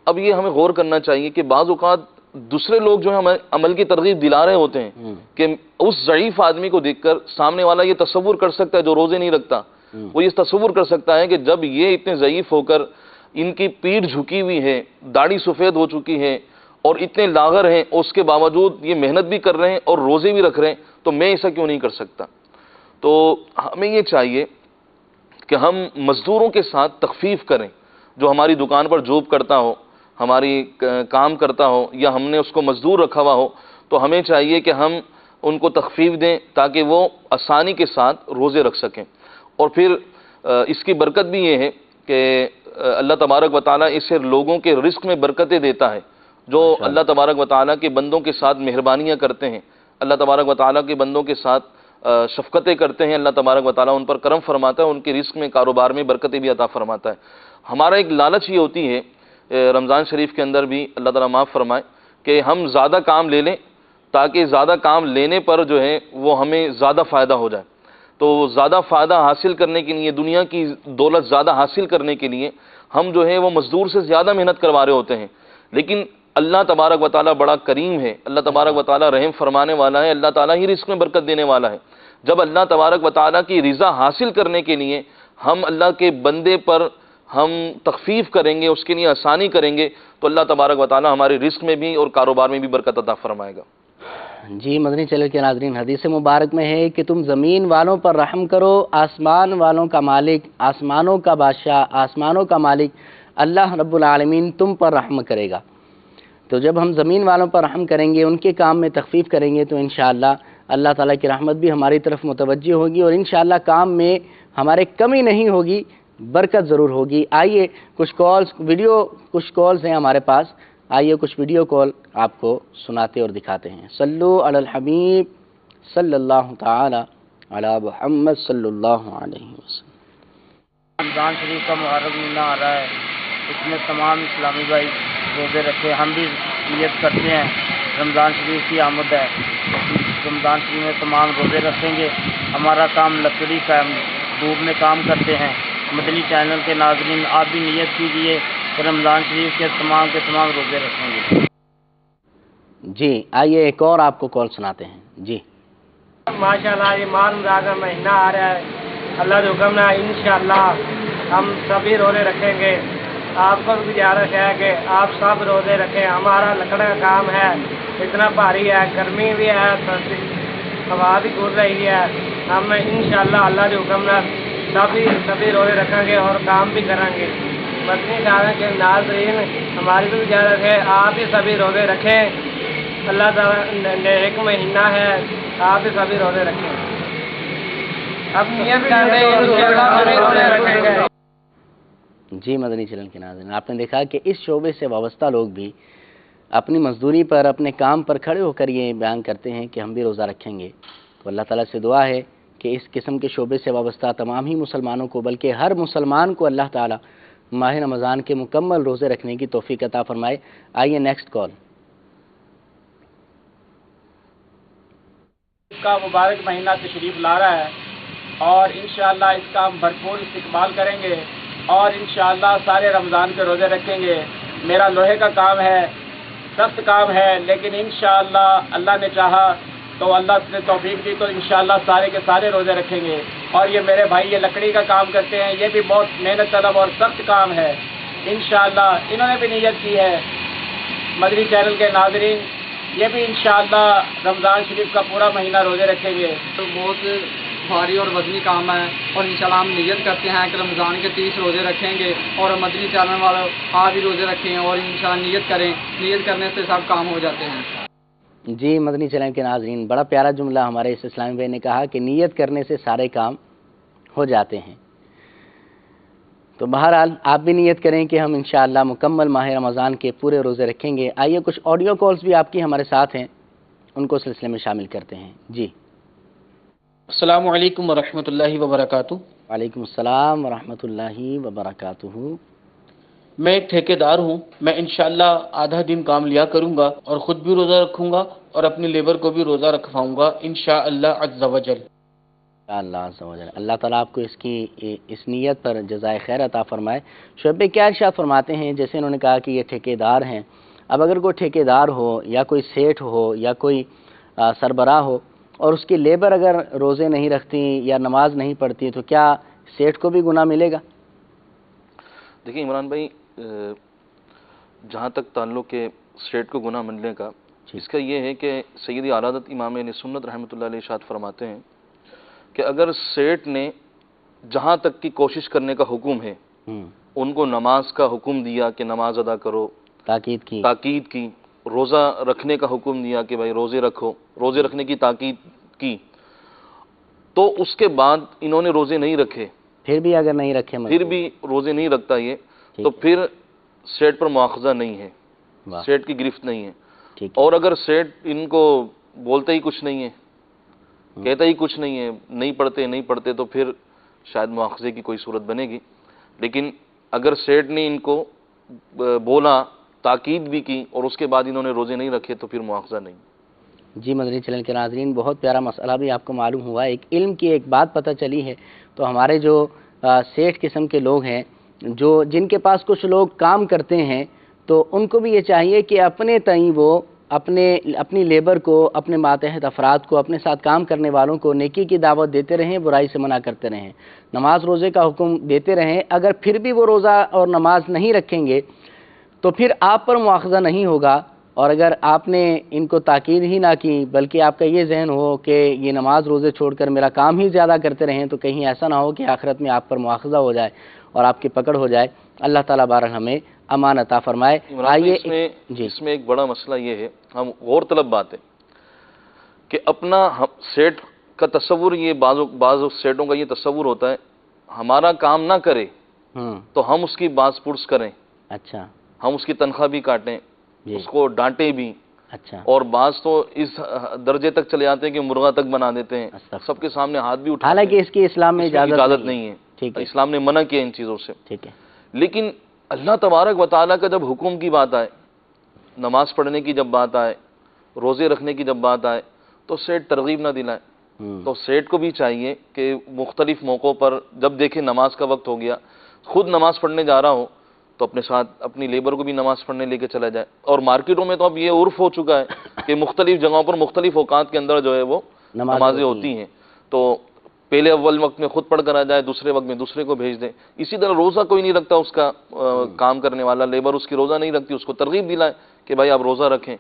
اب یہ ہمیں غور کرنا چاہیے کہ بعض اوقات دوسرے لوگ جو ہیں ہمیں عمل کی ترغیب دلا رہے ہوتے ہیں کہ اس ضعیف آدمی کو دیکھ کر سامنے والا یہ تصور کر سکتا ہے، جو روزے نہیں رکھتا، وہ یہ تصور کر سکتا ہے کہ جب یہ اتنے ضعیف ہو کر ان کی پیٹھ جھکی ہوئی ہے، داڑھی سفید ہو چکی ہے، اور اتنے لاغر ہیں، اس کے باوجود یہ محنت بھی کر رہے ہیں اور روزے بھی رکھ رہے ہیں، تو میں ایسا کیوں نہیں کر سکتا؟ تو ہمیں یہ چاہیے کہ ہم مزدوروں کے ساتھ تخفیف کریں. جو ہماری دکان پر جاب کرتا ہو، ہماری کام کرتا ہو، یا ہم نے اس کو مزدور رکھا ہوا ہو، تو ہمیں چاہیے کہ ہم ان کو تخفیف دیں تاکہ وہ آسانی کے ساتھ روزے رکھ سکیں. اور پھر اس کی برکت بھی یہ ہے کہ اللہ تبارک و تعالیٰ اسے لوگوں کے رزق میں برکتیں دیتا ہے. جو اللہ تبارک و تعالیٰ کے بندوں کے ساتھ مہربانیاں کرتے ہیں، اللہ تبارک و تعالیٰ کے بندوں کے ساتھ شفقتیں کرتے ہیں، اللہ تبارک و تعالیٰ ان پر کرم فرماتا ہے، ان کے رزق میں، کاروبار میں برکتیں بھی عطا فرماتا ہے. ہمارا ایک لالچ یہ ہوتی ہے رمضان شریف کے اندر بھی، اللہ تعالیٰ معاف فرمائے، کہ ہم زیادہ کام لے لیں تاکہ زیادہ کام لینے پر جو ہے وہ ہمیں زیادہ فائدہ ہو جائے. تو زیادہ فائدہ حاصل کرنے کے لیے، دنیا کی دولت زیادہ حاصل کرنے کے لیے ہم جو ہے وہ مزدور سے زیادہ محنت کروا رہے ہوتے ہیں. لیکن اللہ تبارک و تعالیٰ بڑا کریم ہے، اللہ تبارک و تعالیٰ رحم فرمانے والا ہے، اللہ تعالیٰ ہی رزق میں برکت دینے والا ہے. جب اللہ تبارک و تعالیٰ کی رضا حاصل کرنے کے لیے ہم اللہ کے بندے پر ہم تخفیف کریں گے، اس کے لیے آسانی کریں گے، تو اللہ تبارک و تعالیٰ ہمارے رزق میں بھی اور کاروبار میں بھی برکت عطا فرمائے گا. جی مدنی چینل کے ناظرین، حدیث مبارک میں ہے کہ تم زمین والوں پر رحم کرو، آسمان والوں کا مالک، آسمانوں کا بادشاہ، آسمانوں کا مالک اللہ رب العالمین تم پر رحم کرے گا. تو جب ہم زمین والوں پر رحم کریں گے، ان کے کام میں تخفیف کریں گے، تو انشاءاللہ اللہ تعالیٰ کی رحمت بھی ہماری طرف متوجہ ہوگی، اور انشاءاللہ کام میں ہمارے کمی نہیں ہوگی، برکت ضرور ہوگی. آئیے کچھ کالز ہیں ہمارے پاس، آئیے کچھ ویڈیو کال آپ کو سناتے اور دکھاتے ہیں. صلو علی الحبیب صلی اللہ تعالی علی محمد صلی اللہ علیہ وسلم. رمضان شریف کا محرم مہینہ آ رہا ہے، اس میں تمام اسلامی بھائی روزے رکھے. ہم بھی نیت کرتے ہیں، رمضان شریف کی آمد ہے، رمضان شریف میں تمام روزے رکھیں گے. ہمارا کام لکڑی کا، دھوپ میں کام کرتے ہیں. مدنی چینل کے ناظرین آپ بھی نیت کیجیے کہ رمضان شریف کے تمام روزے رکھیں گے. جی آئیے ایک اور آپ کو کال سناتے ہیں. جی ماشاءاللہ یہ ماہ رمضان کا مہینہ آ رہا ہے، اللہ کے حکم ہے انشاءاللہ ہم سبھی روزے رکھیں گے. آپ کو بھی گزارش ہے کہ آپ سب روزے رکھیں. ہمارا لکڑ کا کام ہے، اتنا بھاری ہے، گرمی بھی ہے، ہوا بھی گر رہی ہے. ہم انشاءاللہ اللہ کے حکم ہے سبھی روزے رکھیں گے اور کام بھی کریں گے. مدنی چینل کے ناظرین ہماری بھی گزارش ہے آپ بھی سبھی روزے رکھیں. اللہ تعالیٰ نے ایک مہینہ ہے، آپ بھی سبھی روزے رکھیں. اب نیت کر رہے ہیں انشاءاللہ سبھی روزے رکھیں گے. جی مدنی چینل کے ناظرین، آپ نے دیکھا کہ اس شعبے سے وابستہ لوگ بھی اپنی مزدوری پر، اپنے کام پر کھڑے ہو کر یہ بیان کرتے ہیں کہ ہم بھی روزہ رکھیں گے. تو اللہ تعالیٰ سے دعا ہے کہ اس قسم کے شعبے سے وابستہ تمام ہی مسلمانوں کو، بلکہ ہر مسلمان کو اللہ تعالیٰ ماہ رمضان کے مکمل روزے رکھنے کی توفیق عطا فرمائے. آئیے نیکسٹ کال. اس کا مبارک مہینہ تشریف لا رہا ہے اور انشاءاللہ اس کا ہم بھرپور استقبال کریں گے اور انشاءاللہ سارے رمضان کے روزے رکھیں گے. میرا لوہے کا کام ہے، سخت کام ہے، لیکن انشاءاللہ اللہ نے چاہا تو اللہ نے توفیق دی تو انشاءاللہ سارے کے سارے روزے رکھیں گے. اور یہ میرے بھائی یہ لکڑی کا کام کرتے ہیں، یہ بھی بہت محنت طلب اور سخت کام ہے. انشاءاللہ انہوں نے بھی نیت کی ہے. مدنی چینل کے ناظرین یہ بھی انشاءاللہ رمضان شریف کا پورا مہینہ روزے رکھیں گے. تو بہت بھاری اور وزنی کام ہے اور انشاءاللہ ہم نیت کرتے ہیں کہ رمضان کے 30 روزے رکھیں گے اور مدنی چینل والوں آپ بھی روزے رکھیں اور انشاءاللہ نیت کریں. نیت کرنے سے سب کام ہو جاتے ہیں. جی مدنی چینل کے ناظرین، بڑا پیارا جملہ ہمارے اس اسلامی بھائی نے کہا کہ نیت کرنے سے سارے کام ہو جاتے ہیں. تو بہرحال آپ بھی نیت کریں کہ ہم انشاءاللہ مکمل ماہ رمضان کے پورے روزے رکھیں گے. آئیے کچھ آڈیو کالز بھی آپ کی ہمارے ساتھ ہیں، ان کو سلسلے میں شامل کرتے ہیں. جی السلام علیکم ورحمۃ اللہ وبرکاتہ. وعلیکم السلام ورحمۃ اللہ وبرکاتہ. میں ایک ٹھیکیدار ہوں. میں انشاءاللہ آدھا دن کام لیا کروں گا اور خود بھی روزہ رکھوں گا اور اپنی لیبر کو بھی روزہ رکھواؤں گا انشاءاللہ عز و جل. اللہ عز و جل، اللہ تعالیٰ آپ کو اس نیت پر جزائے خیر عطا فرمائے. شعیب بھائی کیا ارشاد فرماتے ہیں، جیسے انہوں نے کہا کہ یہ ٹھیکیدار ہیں. اب اگر کوئی ٹھیکیدار ہو یا کوئی سیٹھ ہو یا کوئی سربراہ ہو اور اس کی لیبر اگر روزے نہیں رکھتی یا نماز نہیں پڑھتی تو کیا سیٹھ کو بھی گناہ ملے گا؟ دیکھیں عمران بھائی، جہاں تک تعلق ہے سیٹھ کو گناہ ملنے کا، اس کا یہ ہے کہ سیدی اعلیٰ حضرت امام اہل سنت رحمۃ اللہ علیہ ارشاد فرماتے ہیں کہ اگر سیٹھ نے جہاں تک کی کوشش کرنے کا حکم ہے، ان کو نماز کا حکم دیا کہ نماز ادا کرو، تاکید کی، روزہ رکھنے کا حکم دیا کہ بھائی روزے رکھو، روزے رکھنے کی تاکید کی، تو اس کے بعد انہوں نے روزے نہیں رکھے، پھر بھی اگر نہیں رکھے، پھر بھی روزے نہیں رکھتا یہ، تو پھر سیٹ پر مواخذہ نہیں ہے، سیٹ کی گرفت نہیں ہے۔ اور اگر سیٹ ان کو بولتا ہی کچھ نہیں ہے، کہتا ہی کچھ نہیں ہے، نہیں پڑھتے تو پھر شاید مواخذے کی کوئی صورت بنے گی، لیکن اگر سیٹ نے ان کو بولا، تاکید بھی کی، اور اس کے بعد انہوں نے روزے نہیں رکھے تو پھر مواخذہ نہیں۔ جی مدنی چینل کے ناظرین، بہت پیارا مسئلہ بھی آپ کو معلوم ہوا، ایک علم کی ایک بات پتہ چلی ہے۔ تو ہمارے جو سیٹھ قسم کے لوگ ہیں، جن کے پاس کچھ لوگ کام کرتے ہیں، تو ان کو بھی یہ چاہیے کہ اپنے تئیں وہ اپنی لیبر کو، اپنے ماتحت افراد کو، اپنے ساتھ کام کرنے والوں کو نیکی کی دعوت دیتے رہیں، برائی سے منع کرتے رہیں، نماز روزے کا حکم دیتے رہیں۔ اگر پھر بھی وہ روزہ اور نماز نہیں رکھیں گے تو پھر آپ پر مواخذہ نہیں ہوگا، اور اگر آپ نے ان کو تاکید ہی نہ کی بلکہ آپ کا یہ ذہن ہو کہ یہ نماز روزے چھوڑ کر میرا کام ہی زیادہ کرتے رہیں، تو کہیں ایسا نہ ہو کہ آخرت میں آپ پر مواخذہ ہو جائے اور آپ کی پکڑ ہو جائے۔ اللہ تعالیٰ بارک ہمیں امان عطا فرمائے۔ آئیے اس میں ایک بڑا مسئلہ یہ ہے، ہم غور طلب بات ہے کہ اپنا سیٹ کا تصور، یہ بعض سیٹوں کا یہ تصور ہوتا ہے ہمارا کام نہ کرے تو ہم اس کی باز پرس کریں، اچھا ہم اس کی تنخواہ بھی کاٹیں، اس کو ڈانٹیں بھی، اچھا، اور بعض تو اس درجے تک چلے جاتے ہیں کہ مرغا تک بنا دیتے ہیں، سب کے سامنے ہاتھ بھی اٹھاتے ہیں، حالانکہ اس کی اسلام میں اجازت نہیں ہے، اسلام نے منع کیا ان چیزوں سے۔ لیکن اللہ تبارک و تعالیٰ کا جب حکم کی بات آئے، نماز پڑھنے کی جب بات آئے، روزے رکھنے کی جب بات آئے، تو سیٹ ترغیب نہ دلائے۔ تو سیٹ کو بھی چاہیے کہ مختلف موقعوں پر جب دیکھے نماز کا وقت ہو گیا، خود نماز پڑھنے جا رہا ہو تو اپنے ساتھ اپنی لیبر کو بھی نماز پڑھنے لے کے چلا جائے۔ اور مارکیٹوں میں تو اب یہ عرف ہو چکا ہے کہ مختلف جگہوں پر مختلف اوقات کے اندر جو ہے وہ نمازیں ہوتی ہیں، تو پہلے اول وقت میں خود پڑھ کر آ جائے، دوسرے وقت میں دوسرے کو بھیج دیں۔ اسی طرح روزہ کوئی نہیں رکھتا، اس کا کام کرنے والا لیبر اس کی روزہ نہیں رکھتی، اس کو ترغیب دلائے کہ بھائی آپ روزہ رکھیں۔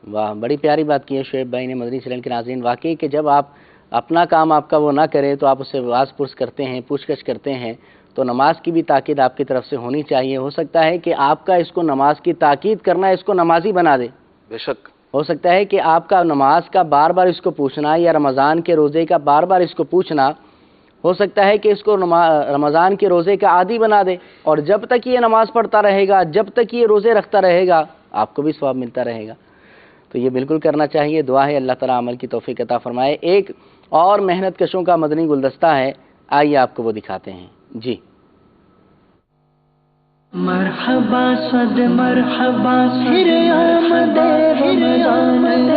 واہ، بڑی پیاری بات کی ہے شعیب بھائی نے مدنی چینل کے ناظرین۔ واقعی کہ جب آپ اپنا کام آپ کا وہ نہ کرے تو آپ اس سے واز پرس کرتے ہیں، پوچھ گچھ کرتے ہیں، تو نماز کی بھی تاکید آپ کی طرف سے ہونی چاہیے۔ ہو سکتا ہے کہ آپ کا اس کو نماز کی تاکید کرنا اس کو نمازی بنا دے، بے شک ہو سکتا ہے کہ آپ کا نماز کا بار بار اس کو پوچھنا یا رمضان کے روزے کا بار بار اس کو پوچھنا، ہو سکتا ہے کہ اس کو رمضان کے روزے کا عادی بنا دے، اور جب تک یہ نماز پڑھتا رہے گا، جب تک یہ روزے رکھتا رہے گا، آپ کو بھی ثواب ملتا رہے گا۔ تو یہ بالکل کرنا چاہیے۔ دعا ہے اللہ تعالیٰ عمل کی توفیق عطا فرمائے۔ ایک اور محنت کشوں کا مدنی گلدستہ ہے، آئیے آپ کو وہ دکھاتے ہیں۔ جی مرحبا صد مرحبا پھر آمد رمضان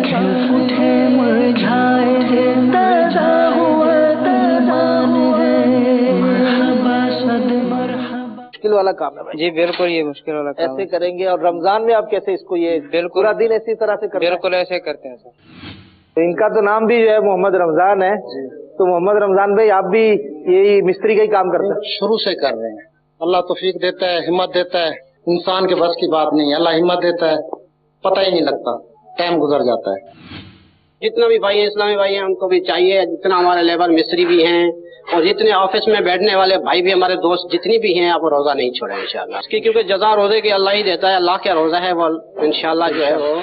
کھل اٹھے مرجھائے تازہ ہوا ایمان ہے، مرحبا صد مرحبا۔ مشکل والا کام ہے جی بالکل، یہ مشکل والا کام ایسے کریں گے، اور رمضان میں آپ کیسے اس کو یہ پورا دن اسی طرح سے کرتے ہیں؟ بالکل ایسے کرتے ہیں سر۔ تو ان کا تو نام بھی جو ہے محمد رمضان ہے، تو محمد رمضان بھائی آپ بھی یہی مستری کا ہی کام کرتے ہیں؟ شروع سے کر رہے ہیں۔ اللہ توفیق دیتا ہے، ہمت دیتا ہے، انسان کے بس کی بات نہیں ہے، اللہ ہمت دیتا ہے، پتہ ہی نہیں لگتا، ٹائم گزر جاتا ہے۔ جتنا بھی بھائی ہیں، اسلامی بھائی ہیں، ان کو بھی چاہیے، جتنا ہمارے لیبر مستری بھی ہیں اور جتنے آفس میں بیٹھنے والے بھائی بھی، ہمارے دوست جتنی بھی ہیں، آپ روزہ نہیں چھوڑیں انشاءاللہ، اس کی کیونکہ جزا روزے کی اللہ ہی دیتا ہے، اللہ کا روزہ ہے وہ، انشاءاللہ جو ہے وہ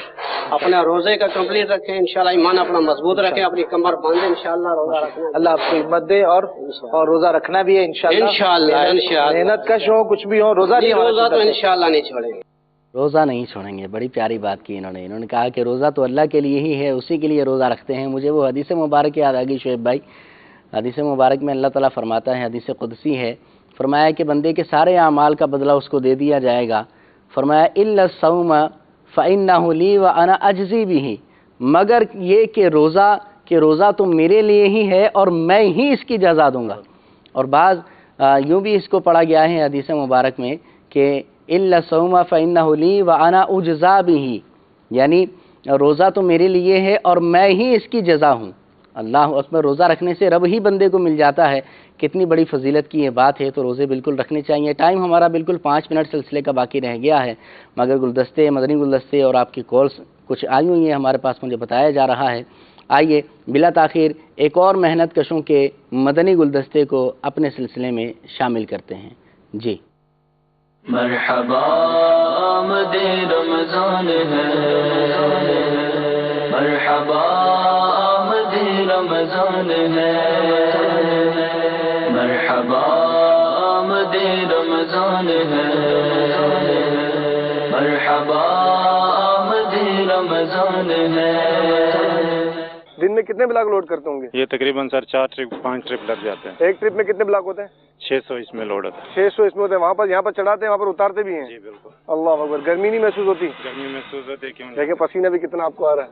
اپنے روزے کا کمپلیٹ رکھیں، انشاءاللہ ایمان اپنا مضبوط رکھیں، اپنی کمر باندھیں، انشاءاللہ روزہ رکھنا، اللہ آپ کو ہمت دے، اور روزہ رکھنا بھی ہے انشاءاللہ۔ محنت کش ہو، کچھ بھی ہو، روزہ تو انشاءاللہ نہیں چھوڑیں گے، روزہ نہیں چھوڑیں گے۔ بڑی پیاری بات کی انہوں نے کہا کہ روزہ تو اللہ کے لیے ہی ہے، اسی کے لیے روزہ رکھتے ہیں۔ مجھے وہ حدیث مبارک یاد آ گئی شعیب بھائی۔ حدیث مبارک میں اللہ تعالیٰ فرماتا ہے، حدیث قدسی ہے، فرمایا کہ بندے کے سارے اعمال کا بدلہ اس کو دے دیا جائے گا۔ فرمایا الا الصوم فانہ لی وانا اجزی بہ، مگر یہ کہ روزہ تو میرے لیے ہی ہے اور میں ہی اس کی جزا دوں گا۔ اور بعض یوں بھی اس کو پڑھا گیا ہے حدیث مبارک میں کہ الا الصوم فانہ لی وانا اجزا بہ، یعنی روزہ تو میرے لیے ہے اور میں ہی اس کی جزا ہوں۔ اللہ اکبر، روزہ رکھنے سے رب ہی بندے کو مل جاتا ہے، کتنی بڑی فضیلت کی یہ بات ہے۔ تو روزے بالکل رکھنے چاہیے۔ ٹائم ہمارا بالکل 5 منٹ سلسلے کا باقی رہ گیا ہے، مگر گلدستے، مدنی گلدستے اور آپ کی کچھ آئی ہوئی ہیں ہمارے پاس، مجھے بتایا جا رہا ہے۔ آئیے بلا تاخیر ایک اور محنت کشوں کے مدنی گلدستے کو اپنے سلسلے میں شامل کرتے ہیں۔ جی مرحبا آمد رمضان ہے، مرحبا آمد رمضان ہے، مرحبا آمد رمضان ہے، مرحبا آمد رمضان ہے۔ دن میں کتنے بلاک لوڈ کرتے ہوں گے؟ یہ تقریباً سر 4 ٹرپ 5 ٹرپ لگ جاتے ہیں۔ ایک ٹرپ میں کتنے بلاک ہوتے ہیں؟ 600 اس میں لوڈ ہوتا ہے۔ 600 اس میں ہوتے ہیں، وہاں پر یہاں پر چڑھاتے ہیں، وہاں پر اتارتے بھی ہیں؟ جی بالکل۔ اللہ اکبر، گرمی نہیں محسوس ہوتی؟ گرمی محسوس ہوتی ہے، کیوں دیکھیں پسینہ بھی کتنا آپ کو آ رہا ہے۔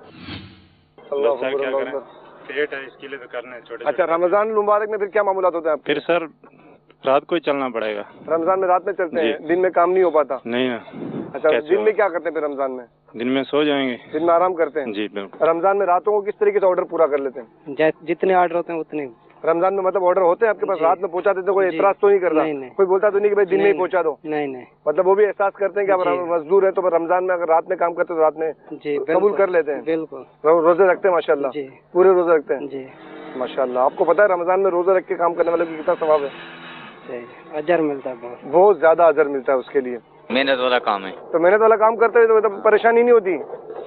اللہ اکبر، اللہ اکبر، پیٹ ہے اس کے لیے تو کرنا ہے چھوٹے۔ اچھا رمضان المبارک میں پھر کیا معاملات ہوتے ہیں؟ پھر سر رات کو ہی چلنا پڑے گا۔ رمضان میں رات میں چلتے ہیں، دن میں کام نہیں ہو پاتا؟ نہیں نا۔ اچھا دن میں کیا کرتے ہیں پھر رمضان میں؟ دن میں سو جائیں گے، دن میں آرام کرتے ہیں؟ جی بالکل۔ رمضان میں راتوں کو کس طریقے سے آرڈر پورا کر لیتے ہیں؟ جتنے آرڈر ہوتے ہیں اتنے۔ رمضان میں مطلب آرڈر ہوتے ہیں آپ کے پاس، رات میں پہنچا دیتے، کوئی اعتراض تو نہیں کرتا؟ کوئی بولتا تو نہیں کہ بھائی دن میں ہی پہنچا دو؟ نہیں نہیں، مطلب وہ بھی احساس کرتے ہیں کہ آپ مزدور ہے تو رمضان میں اگر رات میں کام کرتے تو رات میں قبول کر لیتے ہیں؟ بالکل، روزے رکھتے ہیں ماشاء اللہ، پورے روزے رکھتے ہیں؟ جی ماشاء اللہ۔ آپ کو پتا ہے رمضان میں روزہ رکھ کے کام کرنے والے کو کتنا ثواب ہے؟ اجر ملتا ہے، بہت زیادہ اجر ملتا ہے اس کے لیے۔ محنت والا کام ہے، تو محنت والا کام کرتے ہوئے تو مطلب پریشانی نہیں ہوتی؟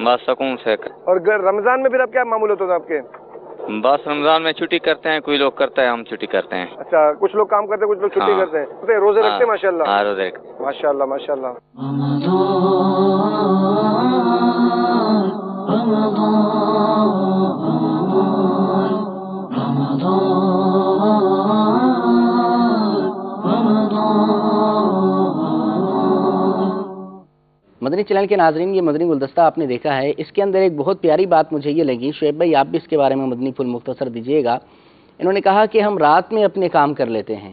بس سکون سے۔ اور رمضان میں پھر اب کیا معمول ہوتا ہے آپ کے؟ بس رمضان میں چھٹی کرتے ہیں، کوئی لوگ کرتا ہے، ہم چھٹی کرتے ہیں۔ اچھا کچھ لوگ کام کرتے ہیں، کچھ لوگ چھٹی کرتے ہیں، روزے رکھتے ہیں ماشاء اللہ؟ ہاں روزے رکھتے ہیں ماشاء اللہ ماشاء اللہ۔ مدنی چینل کے ناظرین، یہ مدنی گلدستہ آپ نے دیکھا ہے، اس کے اندر ایک بہت پیاری بات مجھے یہ لگی، شعیب بھائی آپ بھی اس کے بارے میں مدنی پھول مختصر دیجیے گا۔ انہوں نے کہا کہ ہم رات میں اپنے کام کر لیتے ہیں،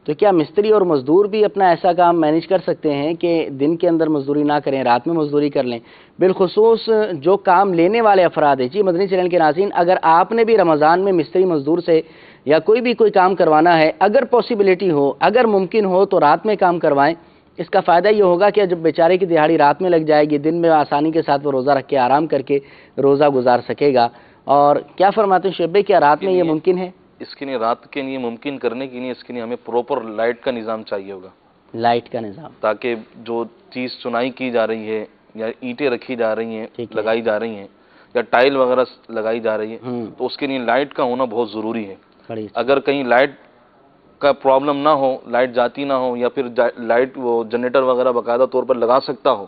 تو کیا مستری اور مزدور بھی اپنا ایسا کام مینیج کر سکتے ہیں کہ دن کے اندر مزدوری نہ کریں، رات میں مزدوری کر لیں؟ بالخصوص جو کام لینے والے افراد ہیں۔ جی مدنی چینل کے ناظرین، اگر آپ نے بھی رمضان میں مستری مزدور سے یا کوئی کام کروانا ہے، اگر پاسبلٹی ہو، اگر ممکن ہو تو رات میں کام کروائیں۔ اس کا فائدہ یہ ہوگا کہ جب بیچارے کی دہاڑی رات میں لگ جائے گی، دن میں آسانی کے ساتھ وہ روزہ رکھ کے آرام کر کے روزہ گزار سکے گا۔ اور کیا فرماتے ہیں شعیب بھائی، کیا رات میں یہ ممکن ہے؟ اس کے لیے رات کے لیے ممکن کرنے کے لیے اس کے لیے ہمیں پراپر لائٹ کا نظام چاہیے ہوگا، لائٹ کا نظام، تاکہ جو چیز چنائی کی جا رہی ہے یا اینٹیں رکھی جا رہی ہیں، لگائی جا رہی ہیں، یا ٹائل وغیرہ لگائی جا رہی ہے، تو اس کے لیے لائٹ کا ہونا بہت ضروری ہے۔ اگر کہیں لائٹ کا پرابلم نہ ہو، لائٹ جاتی نہ ہو، یا پھر لائٹ وہ جنریٹر وغیرہ باقاعدہ طور پر لگا سکتا ہو،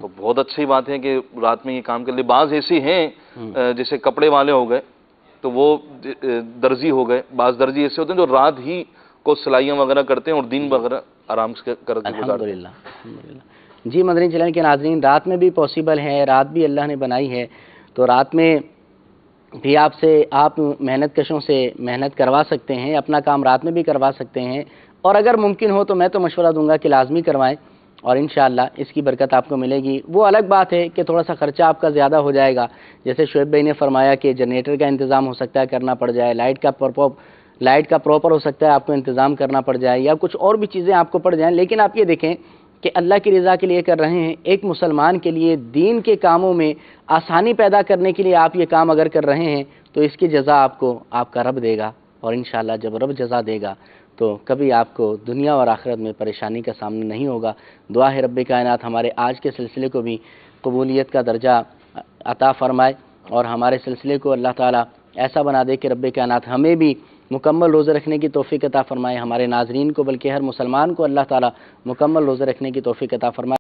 تو بہت اچھی بات ہے کہ رات میں یہ کام کر لے۔ بعض ایسی ہیں جیسے کپڑے والے ہو گئے تو وہ درزی ہو گئے، بعض درزی ایسے ہوتے ہیں جو رات ہی کو سلائیاں وغیرہ کرتے ہیں اور دن وغیرہ آرام سے کر کے گزارتے ہیں۔ الحمدللہ۔ جی مدنی چینل کے ناظرین، رات میں بھی پاسبل ہے، رات بھی اللہ نے بنائی ہے، تو رات میں بھی آپ محنت کشوں سے محنت کروا سکتے ہیں، اپنا کام رات میں بھی کروا سکتے ہیں، اور اگر ممکن ہو تو میں تو مشورہ دوں گا کہ لازمی کروائیں، اور انشاءاللہ اس کی برکت آپ کو ملے گی۔ وہ الگ بات ہے کہ تھوڑا سا خرچہ آپ کا زیادہ ہو جائے گا، جیسے شعیب بھائی نے فرمایا کہ جنریٹر کا انتظام ہو سکتا ہے کرنا پڑ جائے، لائٹ کا پراپر ہو سکتا ہے آپ کو انتظام کرنا پڑ جائے، یا کچھ اور بھی چیزیں آپ کو پڑ جائیں، لیکن آپ یہ دیکھیں کہ اللہ کی رضا کے لیے کر رہے ہیں۔ ایک مسلمان کے لیے دین کے کاموں میں آسانی پیدا کرنے کے لیے آپ یہ کام اگر کر رہے ہیں تو اس کی جزا آپ کو آپ کا رب دے گا، اور انشاءاللہ جب رب جزا دے گا تو کبھی آپ کو دنیا اور آخرت میں پریشانی کا سامنا نہیں ہوگا۔ دعا ہے رب کائنات ہمارے آج کے سلسلے کو بھی قبولیت کا درجہ عطا فرمائے، اور ہمارے سلسلے کو اللہ تعالیٰ ایسا بنا دے کہ رب کائنات ہمیں بھی مکمل روزے رکھنے کی توفیق عطا فرمائے، ہمارے ناظرین کو بلکہ ہر مسلمان کو اللہ تعالیٰ مکمل روزے رکھنے کی توفیق عطا فرمائے۔